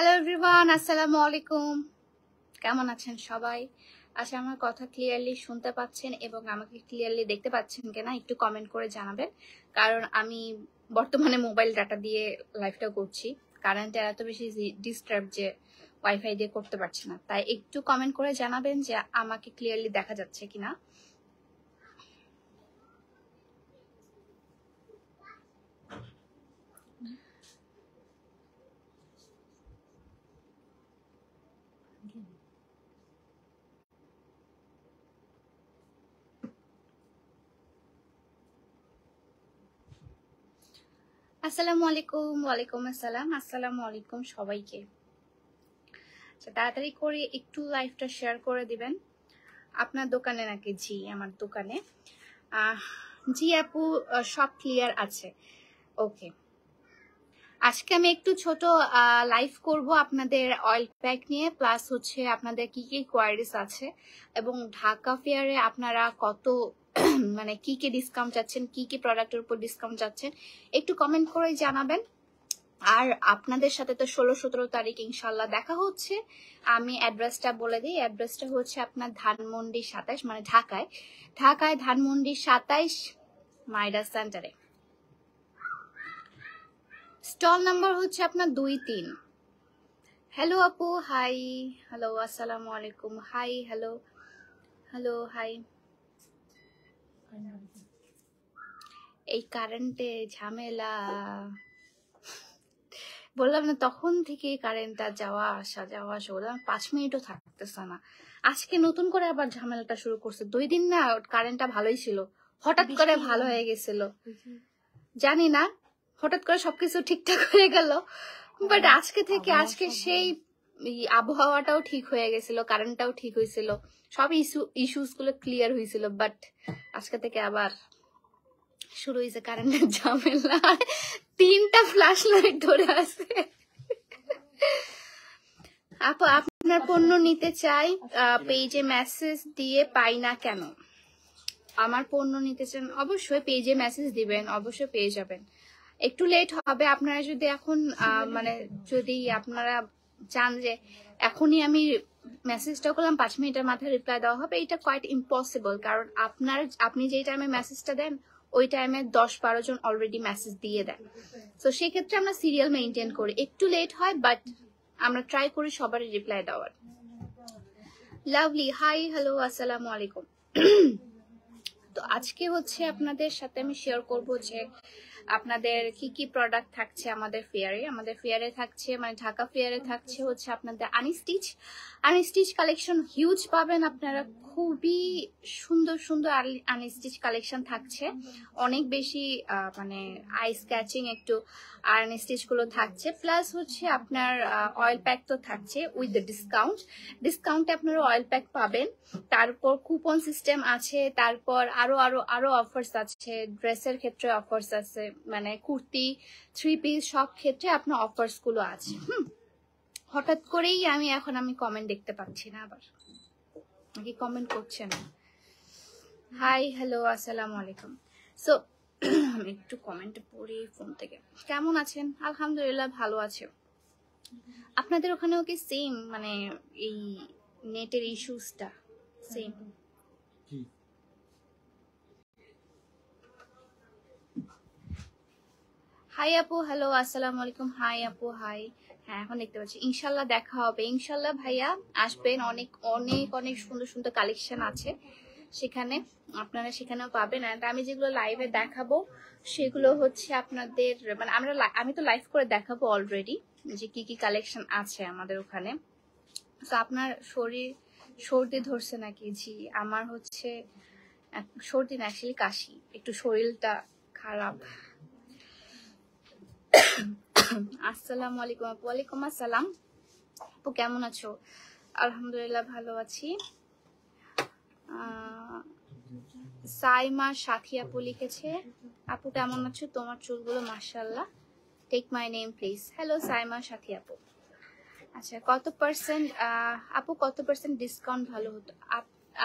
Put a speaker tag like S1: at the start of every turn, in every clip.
S1: Hello everyone, আসসালামু আলাইকুম। কেমন আছেন সবাই? আশা আমার কথা ক্লিয়ারলি শুনতে পাচ্ছেন এবং আমাকে ক্লিয়ারলি দেখতে পাচ্ছেন কিনা একটু কমেন্ট করে জানাবেন। কারণ আমি বর্তমানে মোবাইল ডাটা দিয়ে লাইভটা করছি। কারেন্টের এত বেশি ডিস্টার্ব যে ওয়াইফাই দিয়ে করতে পারছি না, তাই একটু কমেন্ট করে জানাবেন যে আমাকে ক্লিয়ারলি দেখা যাচ্ছে কিনা। আসসালামু আলাইকুম। ওয়ালাইকুম আসসালাম। আসসালামু আলাইকুম সবাইকে। তাড়াতাড়ি করে একটু লাইভটা শেয়ার করে দিবেন। আপনার দোকানে নাকি? জি, আমার দোকানে। জি আপু, সব ক্লিয়ার আছে। ওকে, আজকে আমি একটু ছোট লাইভ করব আপনাদের অয়েল প্যাক নিয়ে, প্লাস হচ্ছে আপনাদের কি কি কোয়ারিজ আছে এবং ঢাকা ফেয়ারে আপনারা কত মানে কি কি ডিসকাউন্ট চাচ্ছেন, কি কি প্রোডাক্টের উপর ডিসকাউন্ট চাচ্ছেন একটু কমেন্ট করে জানাবেন। আর আপনাদের সাথে তো 16-17 তারিখ ইনশাল্লাহ দেখা হচ্ছে। আমি অ্যাড্রেসটা বলে দিই। অ্যাড্রেসটা হচ্ছে আপনার ধানমন্ডি 27, মানে ঢাকায় ধানমন্ডি 27 মাইডা সেন্টারে। স্টল নাম্বার হচ্ছে আপনার 23। হ্যালো আপু, হাই। হ্যালো, আসসালামু আলাইকুম। Hi, hello hello, hi. এই কারেন্টে ঝামেলা, বললাম না তখন থেকে কারেন্টটা যাওয়া আসা বললাম 5 মিনিটও থাকতেছে না। আজকে নতুন করে আবার ঝামেলাটা শুরু করছে। 2 দিন না কারেন্টটা ভালোই ছিল, হঠাৎ করে ভালো হয়ে গেছিল, জানি না, হঠাৎ করে সবকিছু ঠিকঠাক হয়ে গেল। বাট আজকে সেই আবহাওয়াটাও ঠিক হয়ে গেছিল, কারেন্টটাও ঠিক হয়েছিল, সব ইস্যুস গুলো ক্লিয়ার হয়েছিল। বাট আজকে থেকে আবার শুরু হয়েছে কারেন্টের ঝামেলা। 3টা ফ্ল্যাশ লাইট ধরে আছে। আপু, আপনার পণ্য নিতে চাই, পেজে মেসেজ দিয়ে পাই না কেন? আমার পণ্য নিতে চান অবশ্যই পেজে মেসেজ দিবেন, অবশ্যই পেয়ে যাবেন। একটু লেট হবে। আপনারা যদি এখন মানে যদি আপনারা চান যে এখনই আমি মেসেজটা করলাম 5 মিনিটের মাথায় রিপ্লাই দেওয়া হবে, এটা কোয়াইট ইম্পসিবল। কারণ আপনি যেই টাইমে মেসেজটা দেন ওই টাইমে 10-12 জন অলরেডি মেসেজ দিয়ে দেন। তো সেক্ষেত্রে আমরা সিরিয়াল মেনটেন করি, একটু লেট হয়, বাট আমরা ট্রাই করি সবারই রিপ্লাই দেওয়ার। লাভলি, হাই, হ্যালো, আসসালামু আলাইকুম। তো আজকে হচ্ছে আপনাদের সাথে আমি শেয়ার করব যে আপনাদের কি কি প্রোডাক্ট থাকছে আমাদের ফেয়ারে থাকছে, মানে ঢাকা ফেয়ারে থাকছে হচ্ছে আপনাদের আনস্টিচ কালেকশন হিউজ পাবেন আপনারা। খুবই সুন্দর সুন্দর আনস্টিচ কালেকশন থাকছে, অনেক বেশি মানে আই স্ক্যাচিং একটু আনস্টিচ গুলো থাকছে। প্লাস হচ্ছে আপনার অয়েল প্যাক তো থাকছে উইথ দ্য ডিসকাউন্টে আপনারা অয়েল প্যাক পাবেন। তারপর কুপন সিস্টেম আছে, তারপর আরো অফার্স আছে, ড্রেসের ক্ষেত্রে অফার্স আছে, মানে কুর্তি, 3 পিস সব ক্ষেত্রে আপনার অফার্স গুলো আছে। হঠাৎ করেই আমি কমেন্ট দেখতে পাচ্ছি না, আবার নাকি কমেন্ট করছে না। হাই, হ্যালো, আসসালামু আলাইকুম। সো আমি একটু কমেন্ট পড়ি ফোন থেকে। কেমন আছেন? আলহামদুলিল্লাহ ভালো আছে। আপনাদের ওখানেও কি সেম, মানে এই নেটের ইস্যুসটা সেম? হাই আপু, হ্যালো, আসসালামু আলাইকুম। হাই আপু, হাই। হ্যাঁ, এখন দেখতে পাচ্ছি। ইনশাল্লাহ দেখা হবে। ইনশাল্লাহ ভাইয়া আসবেন, অনেক অনেক অনেক সুন্দর সুন্দর কালেকশন আছে সেখানে, আপনারা সেখানেও পাবেন। আর আমি যেগুলো লাইভে দেখাবো সেগুলো হচ্ছে আপনাদের, মানে আমি তো লাইভ করে দেখাবো অলরেডি যে কি কি কালেকশন আছে আমাদের ওখানে। তো আপনার সর্দি ধরছে নাকি? জি, আমার হচ্ছে সর্দি না, অ্যাকচুয়ালি কাশি, একটু শরীরটা খারাপ। আসসালামু আলাইকুম আপু। ওয়ালাইকুম আসসালাম। আপু কেমন আছো? আলহামদুলিল্লাহ ভালো আছি। সাইমা সাথী আপু লিখেছে, আপু কেমন আছো? তোমার চুলগুলো মাশাআল্লাহ, take my name please. Hello Saima Sathi আপু। আচ্ছা, কত পার্সেন্ট আপু, কত পার্সেন্ট ডিসকাউন্ট ভালো হতো?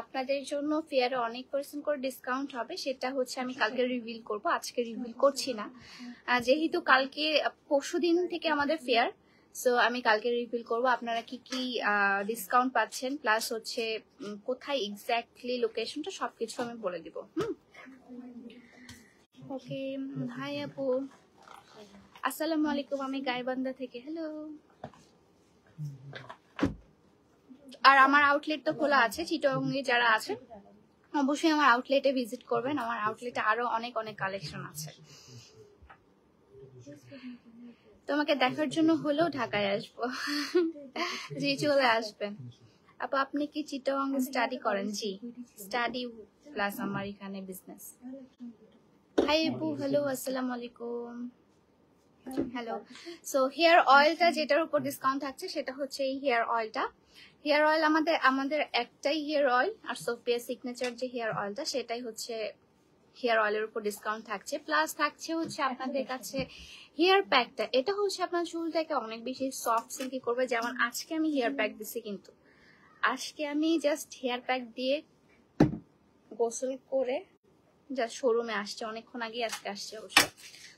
S1: আপনাদের জন্য ফেয়ারে অনেক পার্সেন্ট করে ডিসকাউন্ট হবে, সেটা হচ্ছে আমি কালকে রিভিল করব, আজকে রিভিল করছি না। যেহেতু কালকে পরশুদিন থেকে আমাদের ফেয়ার, সো আমি কালকে রিভিল করব আপনারা কি কি ডিসকাউন্ট পাচ্ছেন, প্লাস হচ্ছে কোথায় এক্স্যাক্টলি লোকেশনটা সবকিছু আমি বলে দিব। ওকে, হাই আপু, আসসালামু আলাইকুম, আমি গাইবান্ধা থেকে। হ্যালো। আর আমার আউটলেট তো খোলা আছে, চিটাগংয়ে যারা আছে অবশ্যই আমার আউটলেটে ভিজিট করবেন। আমার আউটলেটে আরো অনেক অনেক কালেকশন আছে। তোমাকে দেখার জন্য হলেও ঢাকায় আসবো। জি, চলে আসবেন। আপু আপনি কি চিটাগং স্টাডি করেন? জি, স্টাডি প্লাস আমার এখানে বিজনেস। হাই আপু, হ্যালো, আসসালামু আলাইকুম। হ্যালো। সো হেয়ার অয়েলটা যেটার উপর ডিসকাউন্ট থাকছে সেটা হচ্ছে এই হেয়ার অয়েলটা। হেয়ার অয়েল আমাদের একটাই হেয়ার অয়েল, আর সোফিয়া সিগনেচার যে হেয়ার অয়েলটা সেটাই হচ্ছে হেয়ার অয়েলের উপর ডিসকাউন্ট থাকছে। প্লাস থাকছে হচ্ছে আপনাদের কাছে হেয়ার প্যাকটা। এটা হচ্ছে আপনার চুলটাকে অনেক বেশি সফট সিল্কি করবে। যেমন আজকে আমি হেয়ার প্যাক দিছি, কিন্তু আজকে আমি জাস্ট হেয়ার প্যাক দিয়ে গোসল করে জাস্ট শোরুমে আসছে, অনেকক্ষণ আগে আজকে আসছে অবশ্য।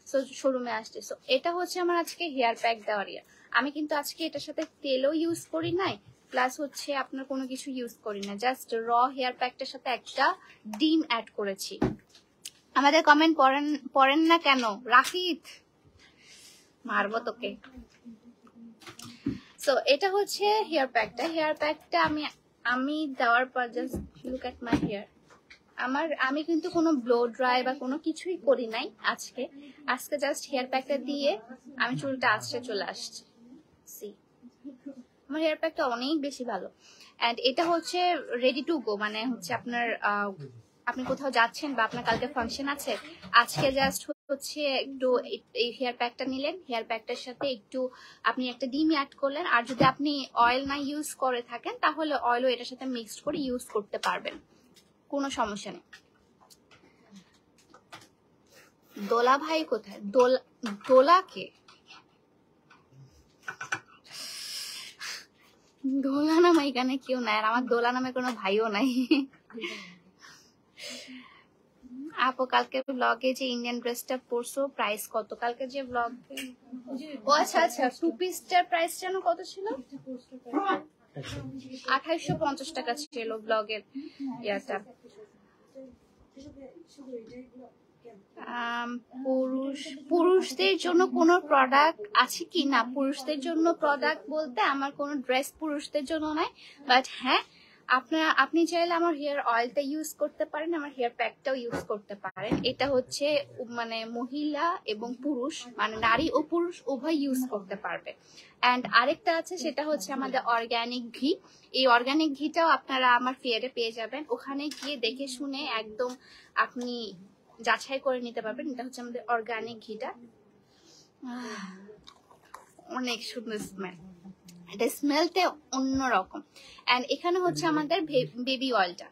S1: সো শোরুমে আসছে। সো এটা হচ্ছে আমার আজকে হেয়ার প্যাক দেওয়ার ইয়া। আমি কিন্তু আজকে এটার সাথে তেলও ইউজ করি নাই, প্লাস হচ্ছে আপনার কোনো কিছু ইউজ করি না, জাস্ট র হেয়ার প্যাকটার সাথে একটা ডিম অ্যাড করেছি। আমাদের কমেন্ট পড়েন না কেন রাফিদ? মারবো তোকে। সো এটা হচ্ছে হেয়ার প্যাকটা। হেয়ার প্যাকটা আমি দেওয়ার পর just look at my hair. আমি কিন্তু কোনো ব্লো ড্রাই বা কোনো কিছুই করি নাই আজকে জাস্ট হেয়ার প্যাকটা দিয়ে আমি চুলটা আঁচড়ে চলে আসছি। সি, আমার হেয়ার প্যাকটা অনেক বেশি ভালো। এন্ড এটা হচ্ছে রেডি টু গো, মানে হচ্ছে আপনার আপনি কোথাও যাচ্ছেন বা আপনার কালকে ফাংশন আছে, আজকে জাস্ট হচ্ছে একটু এই হেয়ার প্যাকটা নিলেন, হেয়ার প্যাকটার সাথে একটু আপনি একটা ডিম অ্যাড করলেন। আর যদি আপনি অয়েল না ইউজ করে থাকেন তাহলে অয়েলও এটার সাথে মিক্সড করে ইউজ করতে পারবেন, কোনো সমস্যা নেই। দোলা ভাই কোথায়? দোলাকে দোলা নাম এখানে কেউ নাই, আর আমার দোলা নামে কোনো ভাইও নাই। আপু কালকে ব্লগে যে ইন্ডিয়ান ড্রেসটা পরছো প্রাইস কত? কালকে যে ব্লগ, ও আচ্ছা আচ্ছা, টু পিসটার প্রাইস যেন কত ছিল? 2850 টাকা ছিল ব্লগের ইয়াটা। পুরুষদের জন্য কোনো প্রোডাক্ট আছে কি? না, পুরুষদের জন্য প্রোডাক্ট বলতে আমার কোনো ড্রেস পুরুষদের জন্য নাই, বাট হ্যাঁ আপনি চাইলে আমার হেয়ার অয়েলটা ইউজ করতে পারেন, আমার হেয়ার প্যাকটাও ইউজ করতে পারেন। এটা হচ্ছে মানে মহিলা এবং পুরুষ, মানে নারী ও পুরুষ উভয় ইউজ করতে পারবে। অ্যান্ড আরেকটা আছে, সেটা হচ্ছে আমাদের অর্গানিক ঘি। এই অর্গানিক ঘিটাও আপনারা আমার ফেয়ারে পেয়ে যাবেন, ওখানে গিয়ে দেখে শুনে একদম আপনি যাচাই করে নিতে পারবেন। এটা হচ্ছে আমাদের অর্গানিক ঘিটা, অনেক সুন্দর স্মেল, এটা স্মেলটা অন্যরকম। এন্ড এখানে হচ্ছে আমাদের বেবি অয়েলটা,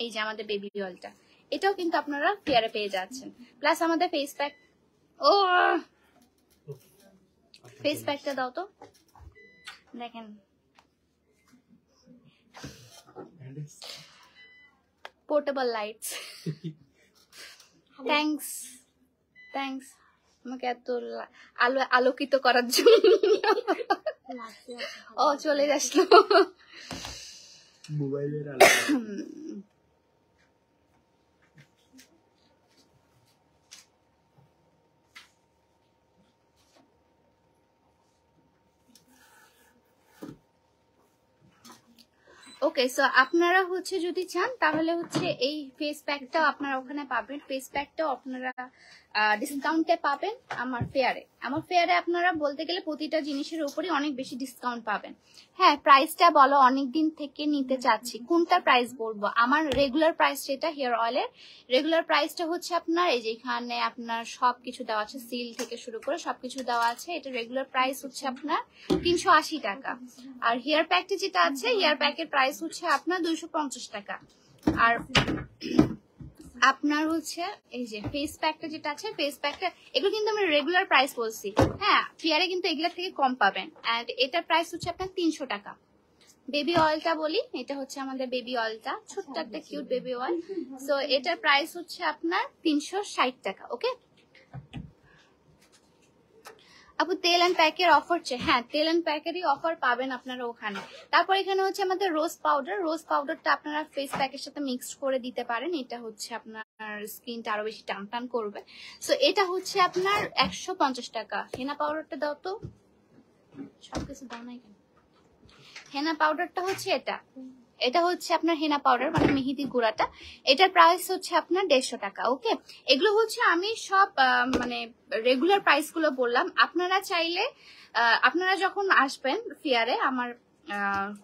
S1: এই যে আমাদের বেবি অয়েলটা, এটাও কিন্তু আপনারা ফেয়ারে পেয়ে যাচ্ছেন। প্লাস আমাদের ফেস প্যাক, ও ফেস প্যাকটা দাও তো, দেখেন পোর্টেবল লাইটস। থ্যাংকস আমাকে এত আলোকিত করার জন্য। ও চলে আসলো মোবাইলের আলো। ওকে, সো আপনারা হচ্ছে যদি চান তাহলে হচ্ছে এই ফেস প্যাকটাও আপনারা ওখানে পাবেন। ফেস প্যাকটাও আপনারা ডিসকাউন্টে পাবেন আমার ফেয়ারে আপনারা বলতে গেলে প্রতিটা জিনিসের উপরে অনেক বেশি ডিসকাউন্ট পাবেন। হ্যাঁ, প্রাইসটা বলো, অনেকদিন থেকে নিতে চাচ্ছি। কোনটা প্রাইস বলবো? আমার রেগুলার প্রাইস যেটা হেয়ার অয়েলের রেগুলার প্রাইসটা হচ্ছে আপনার এই যে এখানে আপনার সবকিছু দেওয়া আছে, সিল থেকে শুরু করে সবকিছু দেওয়া আছে। এটা রেগুলার প্রাইস হচ্ছে আপনার 380 টাকা। আর হেয়ার প্যাকটা যেটা আছে, হেয়ার প্যাকের প্রাইস হচ্ছে আপনার 250 টাকা। আর আপনার হচ্ছে এই যে ফেস প্যাকটা যেটা আছে, ফেস প্যাকটা এগুলো কিন্তু আমরা রেগুলার প্রাইস বলছি। হ্যাঁ, ফেয়ারে কিন্তু এগুলোর থেকে কম পাবেন। এন্ড এটার প্রাইস হচ্ছে আপনার 300 টাকা। বেবি অয়েলটা বলি, এটা হচ্ছে আমাদের বেবি অয়েলটা, ছোট্ট একটা কিউট বেবি অয়েল। সো এটার প্রাইস হচ্ছে আপনার 360 টাকা। ওকে আপু তেল এন্ড প্যাকের অফার চাই, হ্যাঁ তেল এন্ড প্যাকেরই অফার পাবেন আপনারা ওখানে। তারপর এখানে হচ্ছে আমাদের রোজ পাউডারটা আপনারা ফেস প্যাকের সাথে মিক্সড করে দিতে পারেন, এটা হচ্ছে আপনার স্কিনটা আরো বেশি টান টান করবে। সো এটা হচ্ছে আপনার 150 টাকা। হেনা পাউডারটা দাও তো, সবকিছু দাও নাই কেন? হেনা পাউডারটা হচ্ছে এটা হচ্ছে আপনার হেনা পাউডার মানে মেহেদি গুঁড়াটা, এটার প্রাইস হচ্ছে আপনার 150 টাকা। ওকে, এগুলো হচ্ছে আমি সব মানে রেগুলার প্রাইস গুলো বললাম। আপনারা চাইলে আপনারা যখন আসবেন ফেয়ারে, আমার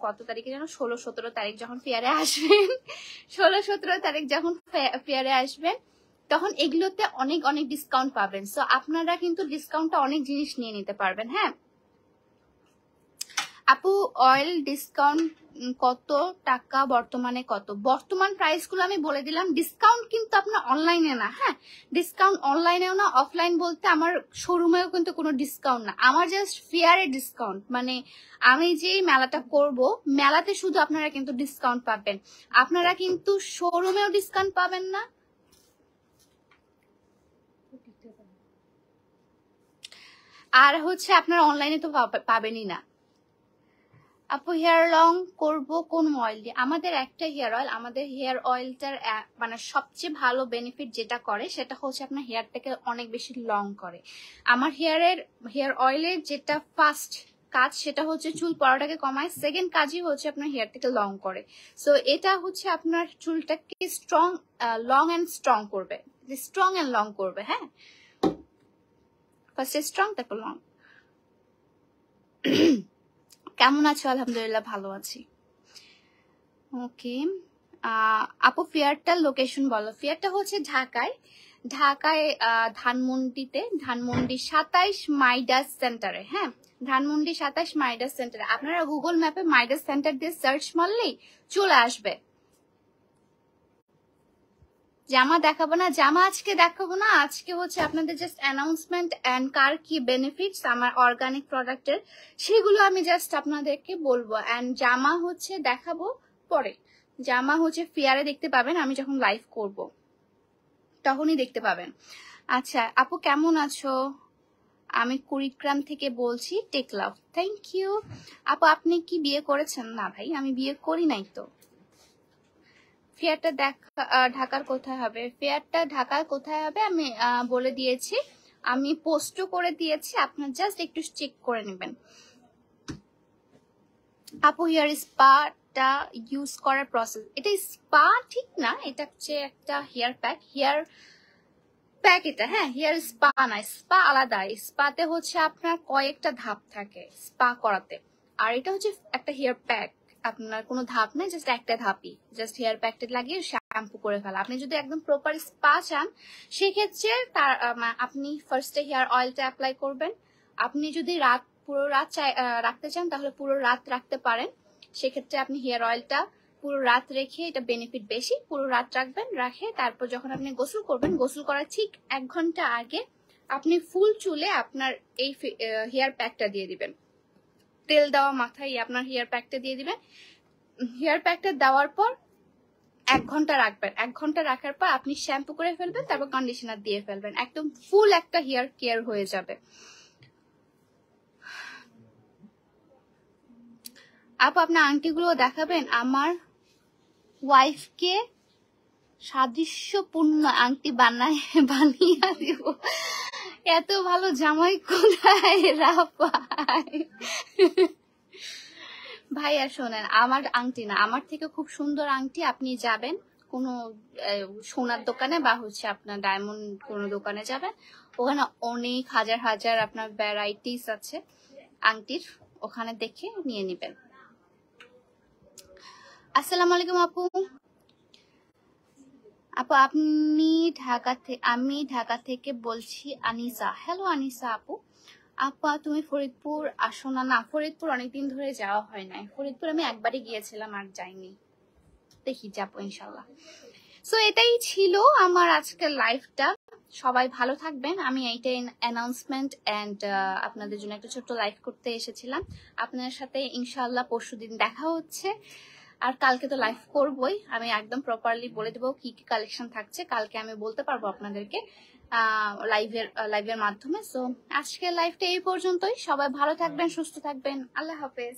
S1: কত তারিখে যেন 16-17 তারিখ যখন ফেয়ারে আসবেন 16-17 তারিখ যখন ফেয়ারে আসবেন তখন এগুলোতে অনেক অনেক ডিসকাউন্ট পাবেন। সো আপনারা কিন্তু ডিসকাউন্টটা অনেক জিনিস নিয়ে নিতে পারবেন। হ্যাঁ আপু অয়েল ডিসকাউন্ট কত টাকা বর্তমানে কত? বর্তমান প্রাইস গুলো আমি বলে দিলাম। ডিসকাউন্ট কিন্তু আপনার অনলাইনে না, হ্যাঁ ডিসকাউন্ট অনলাইনেও না, অফলাইন বলতে আমার শোরুমেও কিন্তু কোনো ডিসকাউন্ট না, আমার জাস্ট ফেয়ারে ডিসকাউন্ট। মানে আমি যে মেলাটা করব মেলাতে শুধু আপনারা কিন্তু ডিসকাউন্ট পাবেন, আপনারা কিন্তু শোরুমেও ডিসকাউন্ট পাবেন না। আর হচ্ছে আপনারা অনলাইনে তো পাবেনই না। আপু হেয়ার লং করব কোন অয়েল দিয়ে? আমাদের একটা হেয়ার অয়েল, আমাদের হেয়ার অয়েলটার মানে সবচেয়ে ভালো বেনিফিট যেটা করে সেটা হচ্ছে আপনার হেয়ারটাকে অনেক বেশি লং করে। আমার হেয়ার অয়েলের যেটা ফার্স্ট কাজ সেটা হচ্ছে চুল পড়াটাকে কমায়, সেকেন্ড কাজই হচ্ছে আপনার হেয়ারটাকে লং করে। সো এটা হচ্ছে আপনার চুলটাকে স্ট্রং, লং অ্যান্ড স্ট্রং করবে, স্ট্রং অ্যান্ড লং করবে। হ্যাঁ ফার্স্ট স্ট্রং তারপর লং। কেমন আছো? আলহামদুলিল্লাহ ভালো আছি। ওকে আপু ফেয়ারটার লোকেশন বলো। ফেয়ারটা হচ্ছে ঢাকায় ধানমন্ডিতে, ধানমন্ডি 27 মাইডাস সেন্টারে। হ্যাঁ ধানমন্ডি 27 মাইডাস সেন্টারে। আপনারা গুগল ম্যাপে মাইডাস সেন্টার দিয়ে সার্চ মারলেই চলে আসবে। জামা দেখাবো না, জামা আজকে দেখাবো না, আজকে হচ্ছে আপনাদের জাস্ট অ্যানাউন্সমেন্ট এন্ড কার কি বেনিফিটস আমার অর্গানিক প্রোডাক্টের সেগুলো আমি জাস্ট আপনাদেরকে বলবো। এন্ড জামা হচ্ছে দেখাবো পরে, জামা হচ্ছে ফেয়ারে দেখতে পাবেন, আমি যখন লাইভ করব তখনই দেখতে পাবেন। আচ্ছা আপু কেমন আছো? আমি কুড়িগ্রাম থেকে বলছি, টেক লাভ। থ্যাংক ইউ আপু। আপনি কি বিয়ে করেছেন? না ভাই আমি বিয়ে করি নাই তো। ফেয়ারটা ঢাকার কোথায় হবে? ফেয়ারটা ঢাকার কোথায় হবে আমি বলে দিয়েছি, আমি পোস্টও করে দিয়েছি, আপনার জাস্ট একটু চেক করে নেবেন। আপু হেয়ার স্পাটা ইউজ করার প্রসেস, এটা স্পা ঠিক না, এটা হচ্ছে একটা হেয়ার প্যাক এটা। হ্যাঁ হেয়ার স্পা না, স্পা আলাদা। স্পাতে হচ্ছে আপনার কয়েকটা ধাপ থাকে স্পা করাতে, আর এটা হচ্ছে একটা হেয়ার প্যাক। আপনার কোনো ধাপ নেই, জাস্ট একটা ধাপই, জাস্ট হেয়ার প্যাকটা লাগিয়ে শ্যাম্পু করে ফেলা। আপনি যদি একদম প্রপার স্পা চান সেক্ষেত্রে তার আপনি ফার্স্টে হেয়ার অয়েলটা অ্যাপ্লাই করবেন। আপনি যদি পুরো রাত রাখতে চান তাহলে পুরো রাত রাখতে পারেন, সেক্ষেত্রে আপনি হেয়ার অয়েলটা পুরো রাত রেখে, এটা বেনিফিট বেশি, পুরো রাত রাখবেন, রাখে তারপর যখন আপনি গোসল করবেন, গোসল করার ঠিক 1 ঘন্টা আগে আপনি ফুল চুলে আপনার এই হেয়ার প্যাকটা দিয়ে দিবেন, তেল দেওয়া মাথায় আপনার হেয়ার প্যাকটা দিয়ে দিবেন। হেয়ার প্যাকটা দেওয়ার পর 1 ঘন্টা রাখবেন, 1 ঘন্টা রাখার পর আপনি শ্যাম্পু করে ফেলবেন, তারপর কন্ডিশনার দিয়ে ফেলবেন, একদম ফুল একটা হেয়ার কেয়ার হয়ে যাবে। আপু আপনার আংটিগুলো দেখাবেন, আমার ওয়াইফকে সাদৃশ্যপূর্ণ আংটি বানিয়ে দিব। এত ভালো জামাই কোথায় পায়? ভাইয়া শোনেন, আমার আংটি না, আমার থেকে খুব সুন্দর আংটি আপনি যাবেন কোনো সোনার দোকানে বা হচ্ছে আপনার ডায়মন্ড কোনো দোকানে যাবেন, ওখানে অনেক হাজার হাজার আপনার ভ্যারাইটিস আছে আংটির, ওখানে দেখে নিয়ে নেবেন। আসসালামু আলাইকুম আপু। আপু আপনি আমি ঢাকা থেকে বলছি আনিসা। হ্যালো আনিসা আপু। আপা তুমি ফরিদপুর আসো না? না ফরিদপুর অনেকদিন ধরে যাওয়া হয় নাই, ফরিদপুর আমি একবারই গিয়েছিলাম আর যাইনি, দেখি যাবো ইনশাল্লাহ। সো এটাই ছিল আমার আজকের লাইফটা, সবাই ভালো থাকবেন। আমি এইটাই অ্যানাউন্সমেন্ট এন্ড আপনাদের জন্য একটা ছোট্ট লাইভ করতে এসেছিলাম। আপনাদের সাথে ইনশাল্লাহ পরশুদিন দেখা হচ্ছে, আর কালকে তো লাইভ করবই, আমি একদম প্রপারলি বলে দেবো কি কি কালেকশন থাকছে, কালকে আমি বলতে পারবো আপনাদেরকে। লাইভের মাধ্যমে। সো আজকের লাইভটা এই পর্যন্তই। সবাই ভালো থাকবেন, সুস্থ থাকবেন। আল্লাহ হাফেজ।